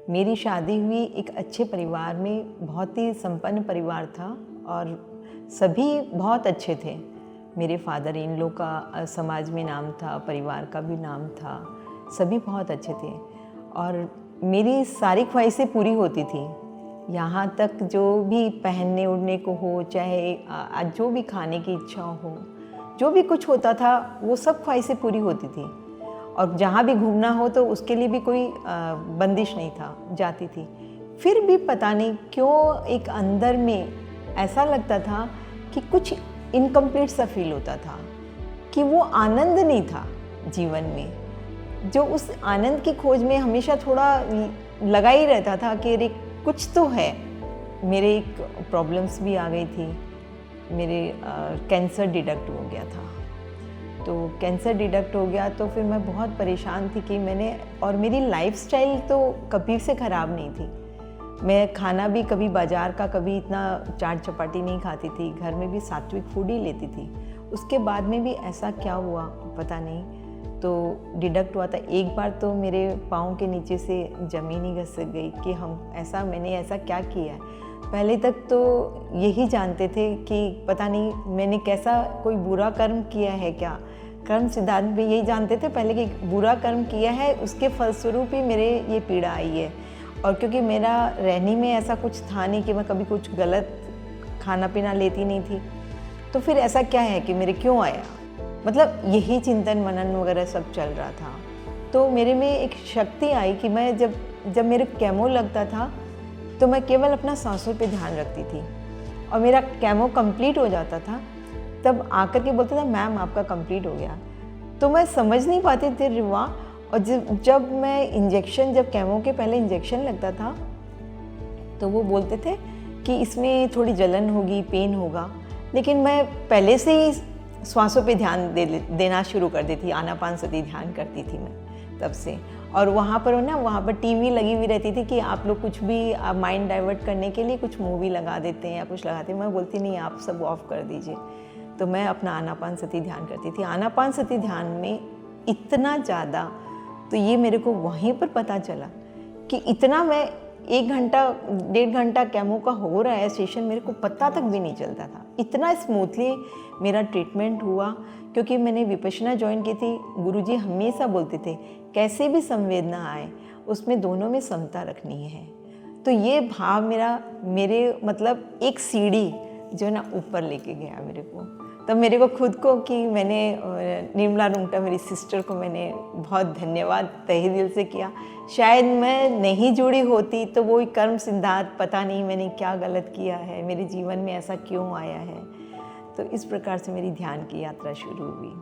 मेरी शादी हुई एक अच्छे परिवार में, बहुत ही संपन्न परिवार था और सभी बहुत अच्छे थे। मेरे फादर इन लॉ का समाज में नाम था, परिवार का भी नाम था, सभी बहुत अच्छे थे और मेरी सारी ख्वाहिशें पूरी होती थी। यहाँ तक जो भी पहनने ओढ़ने को हो, चाहे जो भी खाने की इच्छा हो, जो भी कुछ होता था वो सब ख्वाहिशें पूरी होती थी। और जहाँ भी घूमना हो तो उसके लिए भी कोई बंदिश नहीं था, जाती थी। फिर भी पता नहीं क्यों एक अंदर में ऐसा लगता था कि कुछ इनकम्प्लीट सा फील होता था, कि वो आनंद नहीं था जीवन में। जो उस आनंद की खोज में हमेशा थोड़ा लगा ही रहता था कि अरे कुछ तो है। मेरे एक प्रॉब्लम्स भी आ गई थी, मेरे कैंसर डिटेक्ट हो गया था। तो कैंसर डिटेक्ट हो गया तो फिर मैं बहुत परेशान थी कि मेरी लाइफस्टाइल तो कभी से ख़राब नहीं थी। मैं खाना भी कभी बाज़ार का, कभी इतना चाट चपाटी नहीं खाती थी, घर में भी सात्विक फूड ही लेती थी। उसके बाद में भी ऐसा क्या हुआ पता नहीं, तो डिडक्ट हुआ था। एक बार तो मेरे पाँव के नीचे से ज़मीन ही घिसक गई कि मैंने ऐसा क्या किया है। पहले तक तो यही जानते थे कि पता नहीं मैंने कैसा कोई बुरा कर्म किया है क्या। कर्म सिद्धांत में यही जानते थे पहले कि बुरा कर्म किया है, उसके फलस्वरूप ही मेरे ये पीड़ा आई है। और क्योंकि मेरा रहने में ऐसा कुछ था नहीं कि मैं कभी कुछ गलत खाना पीना लेती नहीं थी, तो फिर ऐसा क्या है कि मेरे क्यों आया, मतलब यही चिंतन मनन वगैरह सब चल रहा था। तो मेरे में एक शक्ति आई कि मैं जब मेरे केमो लगता था तो मैं केवल अपना सांसों पे ध्यान रखती थी और मेरा केमो कंप्लीट हो जाता था, तब आकर के बोलता था मैम आपका कंप्लीट हो गया। तो मैं समझ नहीं पाती थी रिवा। और जब केमो के पहले इंजेक्शन लगता था तो वो बोलते थे कि इसमें थोड़ी जलन होगी, पेन होगा, लेकिन मैं पहले से ही श्वासों पे ध्यान देना शुरू कर देती, आनापानसती ध्यान करती थी मैं तब से। और वहाँ पर टीवी लगी हुई रहती थी कि आप लोग कुछ भी माइंड डाइवर्ट करने के लिए कुछ मूवी लगा देते हैं या कुछ लगाते हैं। मैं बोलती नहीं, आप सब ऑफ कर दीजिए। तो मैं अपना आनापानसती ध्यान करती थी। आनापानसती ध्यान में इतना ज़्यादा, तो ये मेरे को वहीं पर पता चला कि इतना मैं 1 घंटा 1.5 घंटा केमो का हो रहा है सेशन, मेरे को पता तक भी नहीं चलता था। इतना स्मूथली मेरा ट्रीटमेंट हुआ क्योंकि मैंने विपश्यना ज्वाइन की थी। गुरुजी हमेशा बोलते थे कैसे भी संवेदना आए उसमें दोनों में समता रखनी है। तो ये भाव मेरे मतलब एक सीढ़ी जो ना ऊपर लेके गया मेरे को। तब मेरे को खुद को कि मैंने निर्मला रुंगटा मेरी सिस्टर को मैंने बहुत धन्यवाद तहे दिल से किया। शायद मैं नहीं जुड़ी होती तो वो कर्म सिद्धांत, पता नहीं मैंने क्या गलत किया है, मेरे जीवन में ऐसा क्यों आया है। तो इस प्रकार से मेरी ध्यान की यात्रा शुरू हुई।